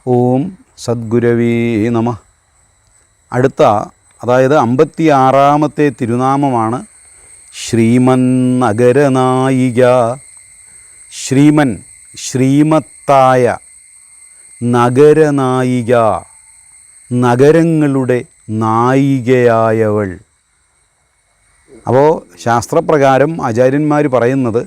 ഓം സദ്ഗുരവേ നമഃ. അടുത്ത അതായത് 56-ാമത്തെ തിരുനാമമാണ് ശ്രീമന്നഗരനായിക. ശ്രീമൻ ശ്രീമത്തായ, നഗരനായിക നഗരങ്ങളുടെ നായികയായവൾ. അപ്പോൾ ശാസ്ത്രപ്രകാരം ആചാര്യന്മാർ പറയുന്നത്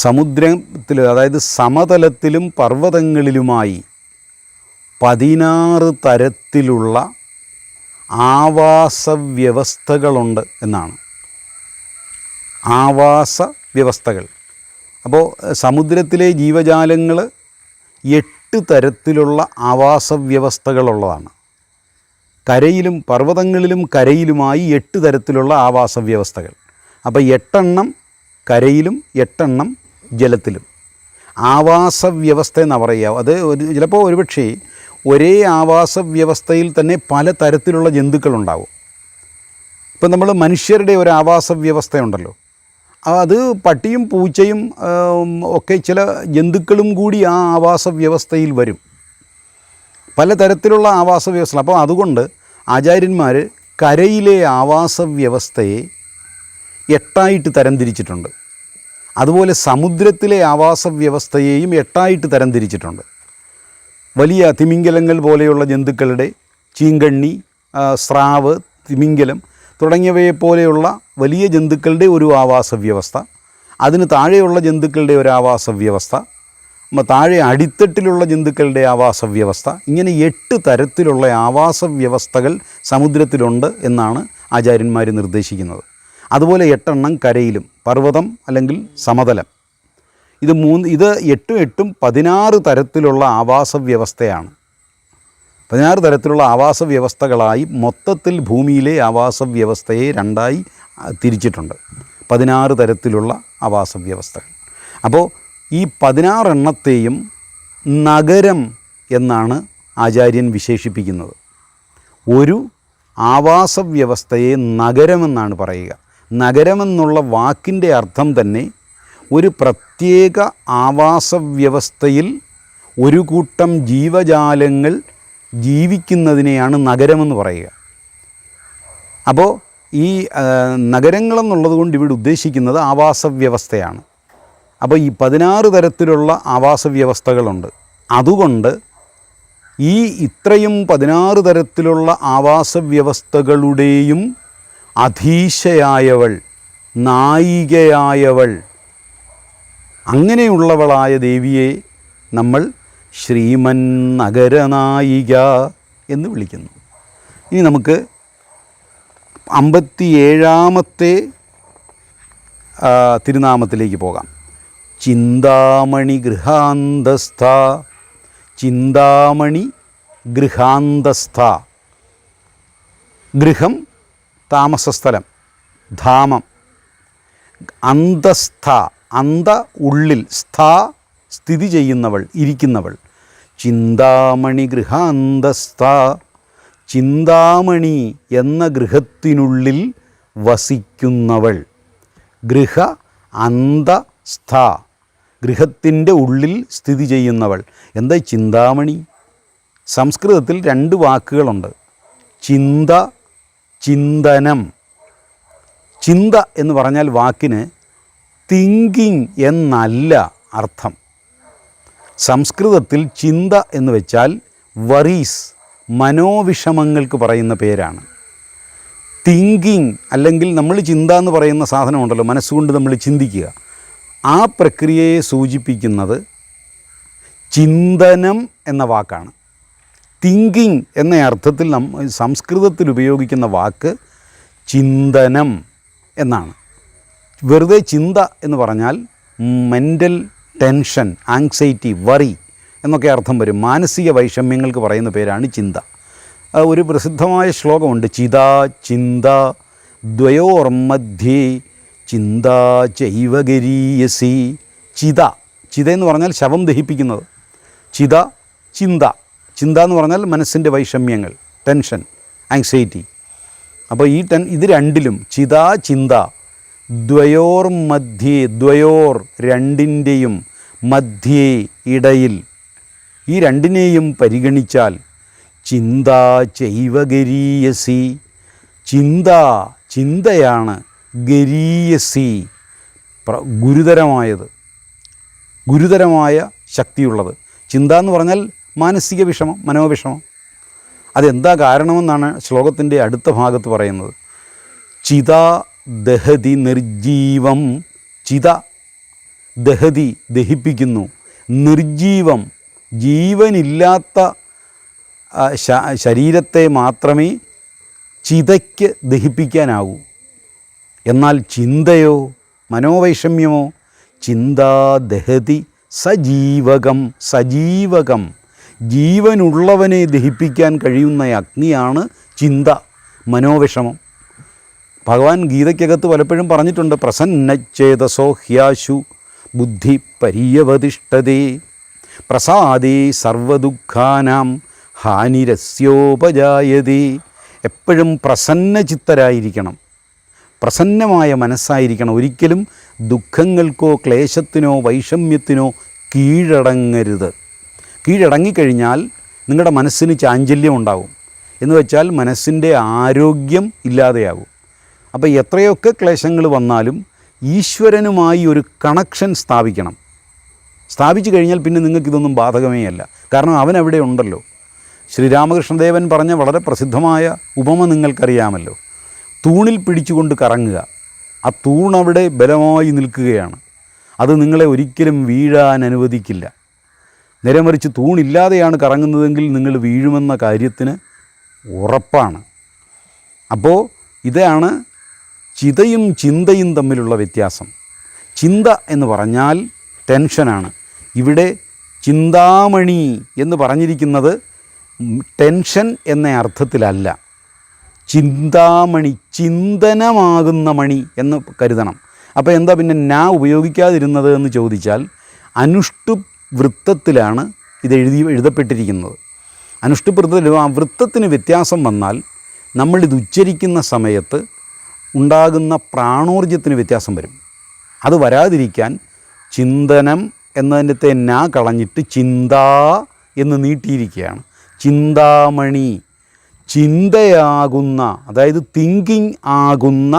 സമുദ്രത്തിൽ, അതായത് സമതലത്തിലും പർവ്വതങ്ങളിലുമായി 16 തരത്തിലുള്ള ആവാസ വ്യവസ്ഥകളുണ്ട് എന്നാണ്. ആവാസ വ്യവസ്ഥകൾ. അപ്പോൾ സമുദ്രത്തിലെ ജീവജാലങ്ങൾ 8 തരത്തിലുള്ള ആവാസ വ്യവസ്ഥകളുള്ളതാണ്. കരയിലും പർവ്വതങ്ങളിലും കരയിലുമായി 8 തരത്തിലുള്ള ആവാസ വ്യവസ്ഥകൾ. അപ്പോൾ 8 എണ്ണം കരയിലും 8 എണ്ണം ജലത്തിലും. ആവാസ വ്യവസ്ഥ എന്നാണ് പറയുക. അത് ചിലപ്പോൾ ഒരുപക്ഷേ ഒരേ ആവാസ വ്യവസ്ഥയിൽ തന്നെ പല തരത്തിലുള്ള ജന്തുക്കളുണ്ടാവും. ഇപ്പം നമ്മൾ മനുഷ്യരുടെ ഒരു ആവാസ വ്യവസ്ഥയുണ്ടല്ലോ, അത് പട്ടിയും പൂച്ചയും ഒക്കെ ചില ജന്തുക്കളും കൂടി ആ ആവാസ വ്യവസ്ഥയിൽ വരും. പല തരത്തിലുള്ള ആവാസ വ്യവസ്ഥ. അപ്പോൾ അതുകൊണ്ട് ആചാര്യന്മാർ കരയിലെ ആവാസ വ്യവസ്ഥയെ 8ആയിട്ട് തരംതിരിച്ചിട്ടുണ്ട്. അതുപോലെ സമുദ്രത്തിലെ ആവാസ വ്യവസ്ഥയെയും 8ആയിട്ട് തരംതിരിച്ചിട്ടുണ്ട്. വലിയ തിമിംഗലങ്ങൾ പോലെയുള്ള ജന്തുക്കളുടെ, ചീങ്കണ്ണി, സ്രാവ്, തിമിംഗലം തുടങ്ങിയവയെപ്പോലെയുള്ള വലിയ ജന്തുക്കളുടെ ഒരു ആവാസ വ്യവസ്ഥ, അതിന് താഴെയുള്ള ജന്തുക്കളുടെ ഒരു ആവാസ വ്യവസ്ഥ, താഴെ അടിത്തട്ടിലുള്ള ജന്തുക്കളുടെ ആവാസ വ്യവസ്ഥ, ഇങ്ങനെ 8 തരത്തിലുള്ള ആവാസ വ്യവസ്ഥകൾ സമുദ്രത്തിലുണ്ട് എന്നാണ് ആചാര്യന്മാർ നിർദ്ദേശിക്കുന്നത്. അതുപോലെ 8 എണ്ണം കരയിലും, പർവ്വതം അല്ലെങ്കിൽ സമതലം. ഇത് 8 16 തരത്തിലുള്ള ആവാസ വ്യവസ്ഥയാണ്. 16 തരത്തിലുള്ള ആവാസ വ്യവസ്ഥകളായി മൊത്തത്തിൽ ഭൂമിയിലെ ആവാസ വ്യവസ്ഥയെ 2ആയി തിരിച്ചിട്ടുണ്ട്. 16 തരത്തിലുള്ള ആവാസ വ്യവസ്ഥകൾ. അപ്പോൾ ഈ 16 എണ്ണത്തെയും നഗരം എന്നാണ് ആചാര്യൻ വിശേഷിപ്പിക്കുന്നത്. ഒരു ആവാസ വ്യവസ്ഥയെ നഗരമെന്നാണ് പറയുക. നഗരമെന്നുള്ള വാക്കിൻ്റെ അർത്ഥം തന്നെ ഒരു പ്രത്യേക ആവാസ വ്യവസ്ഥയിൽ ഒരു കൂട്ടം ജീവജാലങ്ങൾ ജീവിക്കുന്നതിനെയാണ് നഗരമെന്ന് പറയുക. അപ്പോൾ ഈ നഗരങ്ങളെന്നുള്ളത് കൊണ്ട് ഇവിടെ ഉദ്ദേശിക്കുന്നത് ആവാസ വ്യവസ്ഥയാണ്. അപ്പോൾ ഈ 16 തരത്തിലുള്ള ആവാസ വ്യവസ്ഥകളുണ്ട്. അതുകൊണ്ട് ഈ ഇത്രയും 16 തരത്തിലുള്ള ആവാസ വ്യവസ്ഥകളുടെയും അധീശയായവൾ, നായികയായവൾ, അങ്ങനെയുള്ളവളായ ദേവിയെ നമ്മൾ ശ്രീമൻ നഗരനായിക എന്ന് വിളിക്കുന്നു. ഇനി നമുക്ക് 57-ാമത്തെ തിരുനാമത്തിലേക്ക് പോകാം. ചിന്താമണി ഗൃഹാന്തസ്ഥ. ചിന്താമണി ഗൃഹാന്തസ്ഥ. ഗൃഹം താമസസ്ഥലം, ധാമം. അന്തസ്ഥ, അന്ത ഉള്ളിൽ, സ്ഥ സ്ഥിതി ചെയ്യുന്നവൾ, ഇരിക്കുന്നവൾ. ചിന്താമണി ഗൃഹാന്തസ്ഥ. ചിന്താമണി എന്ന ഗൃഹത്തിനുള്ളിൽ വസിക്കുന്നവൾ. ഗൃഹ അന്തസ്ഥ, ഗൃഹത്തിൻ്റെ ഉള്ളിൽ സ്ഥിതി ചെയ്യുന്നവൾ. എന്താ ചിന്താമണി? സംസ്കൃതത്തിൽ 2 വാക്കുകളുണ്ട്. ചിന്ത, ചിന്തനം. ചിന്ത എന്ന് പറഞ്ഞാൽ വാക്കിന് തിങ്കിങ് എന്നല്ല അർത്ഥം. സംസ്കൃതത്തിൽ ചിന്ത എന്ന് വെച്ചാൽ വറീസ്, മനോവിഷമങ്ങൾക്ക് പറയുന്ന പേരാണ്. തിങ്കിങ് അല്ലെങ്കിൽ നമ്മൾ ചിന്ത എന്ന് പറയുന്ന സാധനമുണ്ടല്ലോ, മനസ്സുകൊണ്ട് നമ്മൾ ചിന്തിക്കുക, ആ പ്രക്രിയയെ സൂചിപ്പിക്കുന്നത് ചിന്തനം എന്ന വാക്കാണ്. തിങ്കിങ് എന്ന അർത്ഥത്തിൽ സംസ്കൃതത്തിൽ ഉപയോഗിക്കുന്ന വാക്ക് ചിന്തനം എന്നാണ്. വെറുതെ ചിന്ത എന്ന് പറഞ്ഞാൽ മെൻ്റൽ ടെൻഷൻ, ആങ്സൈറ്റി, വറി എന്നൊക്കെ അർത്ഥം വരും. മാനസിക വൈഷമ്യങ്ങൾക്ക് പറയുന്ന പേരാണ് ചിന്ത. ഒരു പ്രസിദ്ധമായ ശ്ലോകമുണ്ട്. ചിതാ ചിന്ത ദ്വയോർമധ്യേ ചിന്താ ചൈവ ഗരീയസി. ചിത, ചിത എന്ന് പറഞ്ഞാൽ ശവം ദഹിപ്പിക്കുന്നത്. ചിത, ചിന്ത. ചിന്ത എന്ന് പറഞ്ഞാൽ മനസ്സിൻ്റെ വൈഷമ്യങ്ങൾ, ടെൻഷൻ, ആങ്സൈറ്റി. അപ്പോൾ ഇത് രണ്ടിലും ചിത, ചിന്ത, ദ്വയോർ മധ്യേ, ദ്വയോർ രണ്ടിൻ്റെയും മധ്യേ ഇടയിൽ, ഈ രണ്ടിനെയും പരിഗണിച്ചാൽ ചിന്താ ചൈവ ഗരീയസി, ചിന്തയാണ് ഗരീയസി ഗുരുതരമായ ശക്തിയുള്ളത്. ചിന്ത എന്ന് പറഞ്ഞാൽ മാനസിക വിഷമം, മനോവിഷമം. അതെന്താ കാരണമെന്നാണ് ശ്ലോകത്തിൻ്റെ അടുത്ത ഭാഗത്ത് പറയുന്നത്. ചിത ദഹതി നിർജീവം, ചിത ദഹതി ദഹിപ്പിക്കുന്നു, നിർജീവം ജീവനില്ലാത്ത ശരീരത്തെ മാത്രമേ ചിതയ്ക്ക് ദഹിപ്പിക്കാനാവൂ. എന്നാൽ ചിന്തയോ, മനോവൈഷമ്യമോ, ചിന്താ ദഹതി സജീവകം, ജീവനുള്ളവനെ ദഹിപ്പിക്കാൻ കഴിയുന്ന അഗ്നിയാണ് ചിന്ത, മനോവിഷമം. ഭഗവാൻ ഗീതയ്ക്കകത്ത് പലപ്പോഴും പറഞ്ഞിട്ടുണ്ട്, പ്രസന്നചേതസോ ഹ്യാശു ബുദ്ധി പര്യവതിഷ്ഠതേ പ്രസാദേ സർവദുഃഖാനാം ഹാനിരസ്യോപജായതേ. എപ്പോഴും പ്രസന്നചിത്തരായിരിക്കണം, പ്രസന്നമായ മനസ്സായിരിക്കണം. ഒരിക്കലും ദുഃഖങ്ങൾക്കോ ക്ലേശത്തിനോ വൈഷമ്യത്തിനോ കീഴടങ്ങരുത്. കീഴടങ്ങിക്കഴിഞ്ഞാൽ നിങ്ങളുടെ മനസ്സിന് ചാഞ്ചല്യം ഉണ്ടാവും. എന്ന് വെച്ചാൽ മനസ്സിൻ്റെ ആരോഗ്യം ഇല്ലാതെയാകും. അപ്പോൾ എത്രയൊക്കെ ക്ലേശങ്ങൾ വന്നാലും ഈശ്വരനുമായി ഒരു കണക്ഷൻ സ്ഥാപിക്കണം. സ്ഥാപിച്ചു കഴിഞ്ഞാൽ പിന്നെ നിങ്ങൾക്കിതൊന്നും ബാധകമേ അല്ല. കാരണം അവൻ അവിടെ ഉണ്ടല്ലോ. ശ്രീരാമകൃഷ്ണദേവൻ പറഞ്ഞ വളരെ പ്രസിദ്ധമായ ഉപമ നിങ്ങൾക്കറിയാമല്ലോ. തൂണിൽ പിടിച്ചുകൊണ്ട് കറങ്ങുക, ആ തൂണവിടെ ബലമായി നിൽക്കുകയാണ്. അത് നിങ്ങളെ ഒരിക്കലും വീഴാൻ അനുവദിക്കില്ല. നേരെ മറിച്ച് തൂണില്ലാതെയാണ് കറങ്ങുന്നതെങ്കിൽ നിങ്ങൾ വീഴുമെന്ന കാര്യത്തിന് ഉറപ്പാണ്. അപ്പോൾ ഇതാണ് ചിതയും ചിന്തയും തമ്മിലുള്ള വ്യത്യാസം. ചിന്ത എന്ന് പറഞ്ഞാൽ ടെൻഷനാണ്. ഇവിടെ ചിന്താമണി എന്ന് പറഞ്ഞിരിക്കുന്നത് ടെൻഷൻ എന്ന അർത്ഥത്തിലല്ല. ചിന്താമണി, ചിന്തനമാകുന്ന മണി എന്ന് കരുതണം. അപ്പോൾ എന്താ പിന്നെ ഉപയോഗിക്കാതിരുന്നത് എന്ന് ചോദിച്ചാൽ, അനുഷ്ടുപ് വൃത്തത്തിലാണ് ഇത് എഴുതപ്പെട്ടിരിക്കുന്നത്. അനുഷ്ടുപ് വൃത്തത്തിൽ ആ വൃത്തത്തിന് വ്യത്യാസം വന്നാൽ നമ്മളിത് ഉച്ചരിക്കുന്ന സമയത്ത് ഉണ്ടാകുന്ന പ്രാണോർജ്ജത്തിന് വ്യത്യാസം വരും. അത് വരാതിരിക്കാൻ ചിന്തനം എന്നതിൻ്റെ കളഞ്ഞിട്ട് ചിന്താ എന്ന് നീട്ടിയിരിക്കുകയാണ്. ചിന്താമണി, ചിന്തയാകുന്ന, അതായത് തിങ്കിങ് ആകുന്ന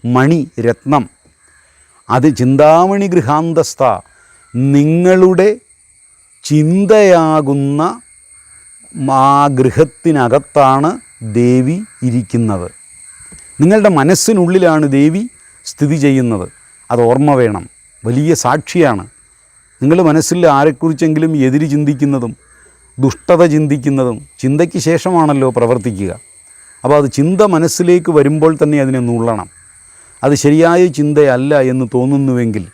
മണി, രത്നം. അത് ചിന്താമണി ഗൃഹാന്തസ്ഥ, നിങ്ങളുടെ ചിന്തയാകുന്ന ആ ഗൃഹത്തിനകത്താണ് ദേവി ഇരിക്കുന്നത്. നിങ്ങളുടെ മനസ്സിനുള്ളിലാണ് ദേവി സ്ഥിതി ചെയ്യുന്നത്. അത് ഓർമ്മ വേണം. വലിയ സാക്ഷിയാണ്. നിങ്ങൾ മനസ്സിൽ ആരെക്കുറിച്ചെങ്കിലും എതിര് ചിന്തിക്കുന്നതും ദുഷ്ടത ചിന്തിക്കുന്നതും ചിന്തയ്ക്ക് ശേഷമാണല്ലോ പ്രവർത്തിക്കുക. അപ്പോൾ അത് ചിന്ത മനസ്സിലേക്ക് വരുമ്പോൾ തന്നെ അതിനെ നുള്ളണം. അത് ശരിയായ ചിന്തയല്ല എന്ന് തോന്നുന്നുവെങ്കിൽ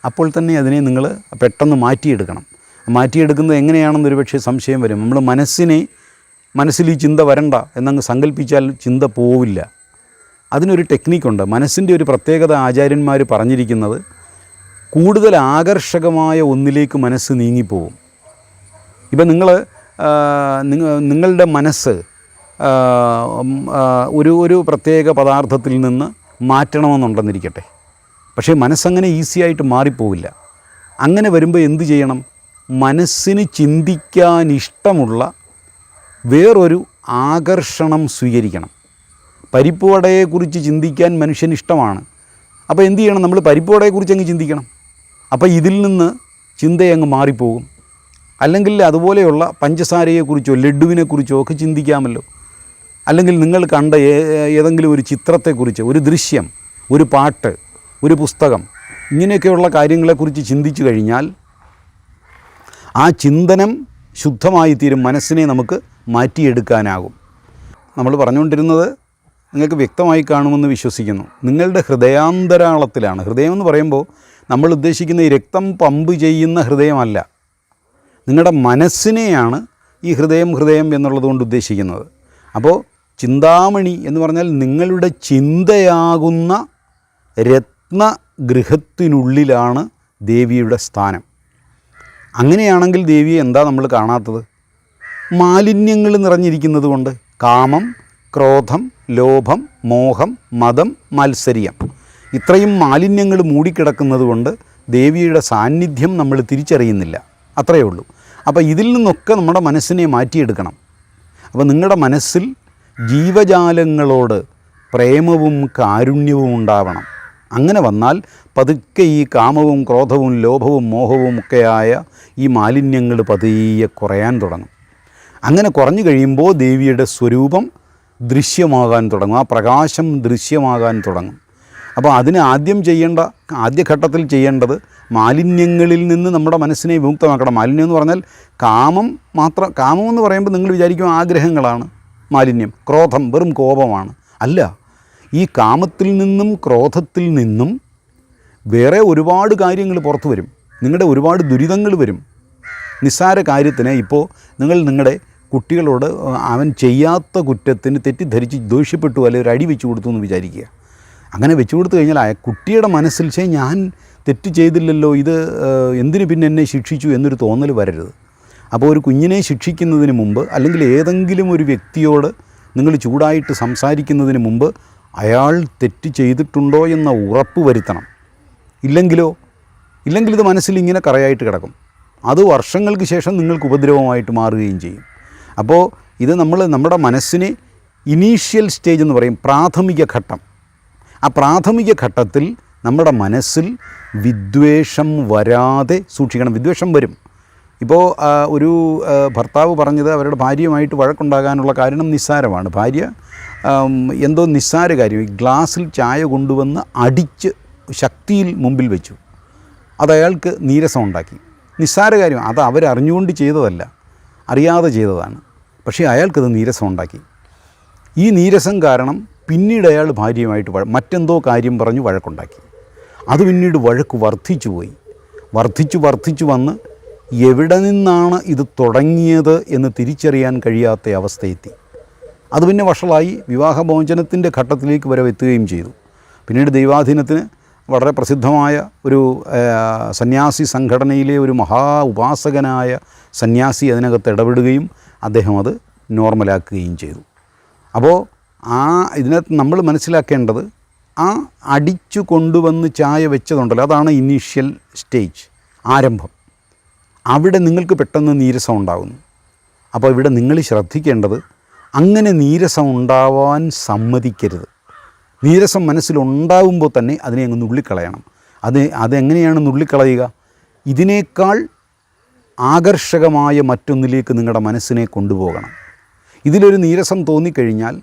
അപ്പോൾ തന്നെ അതിനെ നിങ്ങൾ പെട്ടെന്ന് മാറ്റിയെടുക്കണം. മാറ്റിയെടുക്കുന്നത് എങ്ങനെയാണെന്നൊരു പക്ഷേ സംശയം വരും. നമ്മൾ മനസ്സിൽ ഈ ചിന്ത വരണ്ട എന്നങ്ങ് സങ്കല്പിച്ചാൽ ചിന്ത പോവില്ല. അതിനൊരു ടെക്നിക്കുണ്ട്. മനസ്സിൻ്റെ ഒരു പ്രത്യേകത ആചാര്യന്മാർ പറഞ്ഞിരിക്കുന്നത്, കൂടുതൽ ആകർഷകമായ ഒന്നിലേക്ക് മനസ്സ് നീങ്ങിപ്പോവും. ഇപ്പം നിങ്ങളുടെ മനസ്സ് ഒരു പ്രത്യേക പദാർത്ഥത്തിൽ നിന്ന് മാറ്റണമെന്നുണ്ടെന്നിരിക്കട്ടെ. പക്ഷേ മനസ്സങ്ങനെ ഈസിയായിട്ട് മാറിപ്പോവില്ല. അങ്ങനെ വരുമ്പോൾ എന്തു ചെയ്യണം? മനസ്സിന് ചിന്തിക്കാൻ ഇഷ്ടമുള്ള വേറൊരു ആകർഷണം സ്വീകരിക്കണം. പരിപ്പ് വടയെക്കുറിച്ച് ചിന്തിക്കാൻ മനുഷ്യന് ഇഷ്ടമാണ്. അപ്പോൾ എന്തു ചെയ്യണം? നമ്മൾ പരിപ്പ് വടയെക്കുറിച്ച് അങ്ങ് ചിന്തിക്കണം. അപ്പോൾ ഇതിൽ നിന്ന് ചിന്തയങ്ങ് മാറിപ്പോകും. അല്ലെങ്കിൽ അതുപോലെയുള്ള പഞ്ചസാരയെക്കുറിച്ചോ ലഡുവിനെക്കുറിച്ചോ ഒക്കെ ചിന്തിക്കാമല്ലോ. അല്ലെങ്കിൽ നിങ്ങൾ കണ്ട ഏതെങ്കിലും ഒരു ചിത്രത്തെക്കുറിച്ച്, ഒരു ദൃശ്യം, ഒരു പാട്ട്, ഒരു പുസ്തകം, ഇങ്ങനെയൊക്കെയുള്ള കാര്യങ്ങളെക്കുറിച്ച് ചിന്തിച്ചു കഴിഞ്ഞാൽ ആ ചിന്തനം ശുദ്ധമായി തീരും. മനസ്സിനെ നമുക്ക് മാറ്റിയെടുക്കാനാകും. നമ്മൾ പറഞ്ഞുകൊണ്ടിരുന്നത് നിങ്ങൾക്ക് വ്യക്തമായി കാണുമെന്ന് വിശ്വസിക്കുന്നു. നിങ്ങളുടെ ഹൃദയാന്തരാളത്തിലാണ്. ഹൃദയം എന്ന് പറയുമ്പോൾ നമ്മൾ ഉദ്ദേശിക്കുന്ന ഈ രക്തം പമ്പ് ചെയ്യുന്ന ഹൃദയമല്ല. നിങ്ങളുടെ മനസ്സിനെയാണ് ഈ ഹൃദയം എന്നുള്ളതുകൊണ്ട് ഉദ്ദേശിക്കുന്നത്. അപ്പോൾ ചിന്താമണി എന്ന് പറഞ്ഞാൽ നിങ്ങളുടെ ചിന്തയാകുന്ന രത്നഗൃഹത്തിനുള്ളിലാണ് ദേവിയുടെ സ്ഥാനം. അങ്ങനെയാണെങ്കിൽ ദേവിയെ എന്താ നമ്മൾ കാണാത്തത്? മാലിന്യങ്ങൾ നിറഞ്ഞിരിക്കുന്നത് കൊണ്ട്. കാമം, ക്രോധം, ലോഭം, മോഹം, മതം, മാത്സര്യം, ഇത്രയും മാലിന്യങ്ങൾ മൂടിക്കിടക്കുന്നത് കൊണ്ട് ദേവിയുടെ സാന്നിധ്യം നമ്മൾ തിരിച്ചറിയുന്നില്ല. അത്രയേ ഉള്ളൂ. അപ്പോൾ ഇതിൽ നിന്നൊക്കെ നമ്മുടെ മനസ്സിനെ മാറ്റിയെടുക്കണം. അപ്പോൾ നിങ്ങളുടെ മനസ്സിൽ ജീവജാലങ്ങളോട് പ്രേമവും കാരുണ്യവും ഉണ്ടാവണം. അങ്ങനെ വന്നാൽ പതുക്കെ ഈ കാമവും ക്രോധവും ലോഭവും മോഹവും ഒക്കെയായ ഈ മാലിന്യങ്ങൾ പതിയെ കുറയാൻ തുടങ്ങും. അങ്ങനെ കുറഞ്ഞു കഴിയുമ്പോൾ ദേവിയുടെ സ്വരൂപം ദൃശ്യമാകാൻ തുടങ്ങും, ആ പ്രകാശം ദൃശ്യമാകാൻ തുടങ്ങും. അപ്പോൾ അതിന് ആദ്യഘട്ടത്തിൽ ചെയ്യേണ്ടത് മാലിന്യങ്ങളിൽ നിന്ന് നമ്മുടെ മനസ്സിനെ വിമുക്തമാക്കണം. മാലിന്യം എന്ന് പറഞ്ഞാൽ കാമം എന്ന് പറയുമ്പോൾ നിങ്ങൾ വിചാരിക്കും ആഗ്രഹങ്ങളാണ് മാലിന്യം, ക്രോധം വെറും കോപമാണ്. അല്ല, ഈ കാമത്തിൽ നിന്നും ക്രോധത്തിൽ നിന്നും വേറെ ഒരുപാട് കാര്യങ്ങൾ പുറത്തു വരും, നിങ്ങളുടെ ഒരുപാട് ദുരിതങ്ങൾ വരും. നിസ്സാര കാര്യത്തിന് ഇപ്പോൾ നിങ്ങളുടെ കുട്ടികളോട് അവൻ ചെയ്യാത്ത കുറ്റത്തിന് തെറ്റിദ്ധരിച്ച് ദേഷ്യപ്പെട്ടു അല്ലെങ്കിൽ ഒരു അടി വെച്ച് കൊടുത്തു എന്ന് വിചാരിക്കുക. അങ്ങനെ വെച്ച് കൊടുത്തു കഴിഞ്ഞാൽ കുട്ടിയുടെ മനസ്സിൽ ഞാൻ തെറ്റ് ചെയ്തില്ലല്ലോ, ഇത് എന്തിനു പിന്നെ എന്നെ ശിക്ഷിച്ചു എന്നൊരു തോന്നൽ വരരുത്. അപ്പോൾ ഒരു കുഞ്ഞിനെ ശിക്ഷിക്കുന്നതിന് മുമ്പ് അല്ലെങ്കിൽ ഏതെങ്കിലും ഒരു വ്യക്തിയോട് നിങ്ങൾ ചൂടായിട്ട് സംസാരിക്കുന്നതിന് മുമ്പ് അയാൾ തെറ്റ് ചെയ്തിട്ടുണ്ടോ എന്ന ഉറപ്പ് വരുത്തണം. ഇല്ലെങ്കിൽ ഇത് മനസ്സിൽ ഇങ്ങനെ കറയായിട്ട് കിടക്കും. അത് വർഷങ്ങൾക്ക് ശേഷം നിങ്ങൾക്ക് ഉപദ്രവമായിട്ട് മാറുകയും ചെയ്യും. അപ്പോൾ ഇത് നമ്മുടെ മനസ്സിനെ ഇനീഷ്യൽ സ്റ്റേജ് എന്ന് പറയും, പ്രാഥമിക ഘട്ടം. ആ പ്രാഥമിക ഘട്ടത്തിൽ നമ്മുടെ മനസ്സിൽ വിദ്വേഷം വരാതെ സൂക്ഷിക്കണം. വിദ്വേഷം വരും. ഇപ്പോൾ ഒരു ഭർത്താവ് പറഞ്ഞത് അവരുടെ ഭാര്യയുമായിട്ട് വഴക്കുണ്ടാകാനുള്ള കാരണം നിസ്സാരമാണ്. ഭാര്യ എന്തോ നിസ്സാര കാര്യം, ഈ ഗ്ലാസ്സിൽ ചായ കൊണ്ടുവന്ന് അടിച്ച് ശക്തിയിൽ മുമ്പിൽ വെച്ചു. അത് അയാൾക്ക് നീരസം ഉണ്ടാക്കി. നിസ്സാര കാര്യം, അത് അവരറിഞ്ഞുകൊണ്ട് ചെയ്തതല്ല, അറിയാതെ ചെയ്തതാണ്. പക്ഷേ അയാൾക്കത് നീരസം ഉണ്ടാക്കി. ഈ നീരസം കാരണം പിന്നീട് അയാൾ ഭാര്യയുമായിട്ട് മറ്റെന്തോ കാര്യം പറഞ്ഞ് വഴക്കുണ്ടാക്കി. അത് പിന്നീട് വഴക്ക് വർദ്ധിച്ചു വന്ന് എവിടെ നിന്നാണ് ഇത് തുടങ്ങിയത് എന്ന് തിരിച്ചറിയാൻ കഴിയാത്ത അവസ്ഥയെത്തി. അത് പിന്നെ വഷളായി വിവാഹമോചനത്തിൻ്റെ ഘട്ടത്തിലേക്ക് വരെ എത്തുകയും ചെയ്തു. പിന്നീട് ദൈവാധീനത്തിന് വളരെ പ്രസിദ്ധമായ ഒരു സന്യാസി സംഘടനയിലെ ഒരു മഹാ ഉപാസകനായ സന്യാസി അതിനകത്ത് ഇടപെടുകയും അദ്ദേഹം അത് നോർമലാക്കുകയും ചെയ്തു. അപ്പോൾ ഇതിനകത്ത് നമ്മൾ മനസ്സിലാക്കേണ്ടത് അടിച്ചു കൊണ്ടുവന്ന് ചായ വെച്ചതുണ്ടല്ലോ, അതാണ് ഇനീഷ്യൽ സ്റ്റേജ്, ആരംഭം. അവിടെ നിങ്ങൾക്ക് പെട്ടെന്ന് നീരസം ഉണ്ടാകുന്നു. അപ്പോൾ ഇവിടെ നിങ്ങൾ ശ്രദ്ധിക്കേണ്ടത് അങ്ങനെ നീരസം ഉണ്ടാവാൻ സമ്മതിക്കരുത്. നീരസം മനസ്സിലുണ്ടാകുമ്പോൾ തന്നെ അതിനെ അങ്ങ് നുള്ളിക്കളയണം. അതെങ്ങനെയാണ് നുള്ളിക്കളയുക? ഇതിനേക്കാൾ ആകർഷകമായ മറ്റൊന്നിലേക്ക് നിങ്ങളുടെ മനസ്സിനെ കൊണ്ടുപോകണം. ഇതിലൊരു നീരസം തോന്നിക്കഴിഞ്ഞാൽ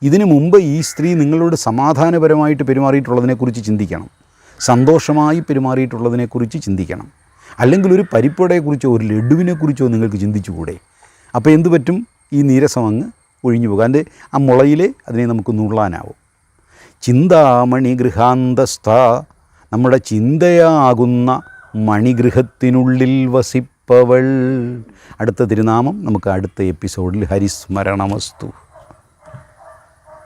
ഇതിനു മുമ്പ് ഈ സ്ത്രീ നിങ്ങളോട് സമാധാനപരമായിട്ട് പെരുമാറിയിട്ടുള്ളതിനെക്കുറിച്ച് ചിന്തിക്കണം, സന്തോഷമായി പെരുമാറിയിട്ടുള്ളതിനെക്കുറിച്ച് ചിന്തിക്കണം. അല്ലെങ്കിൽ ഒരു പരിപ്പടയെക്കുറിച്ചോ ഒരു ലഡുവിനെക്കുറിച്ചോ നിങ്ങൾക്ക് ചിന്തിച്ചുകൂടെ? അപ്പോൾ എന്തു പറ്റും? ഈ നീരസം അങ്ങ് ഒഴിഞ്ഞു പോകുക. അതിൻ്റെ ആ മുളയിലെ അതിനെ നമുക്ക് നുള്ളാനാവും. ചിന്താമണി ഗൃഹാന്തസ്ഥ, നമ്മുടെ ചിന്തയാകുന്ന മണിഗൃഹത്തിനുള്ളിൽ വസിപ്പവൾ. അടുത്ത തിരുനാമം നമുക്ക് അടുത്ത എപ്പിസോഡിൽ. ഹരിസ്മരണമസ്തു.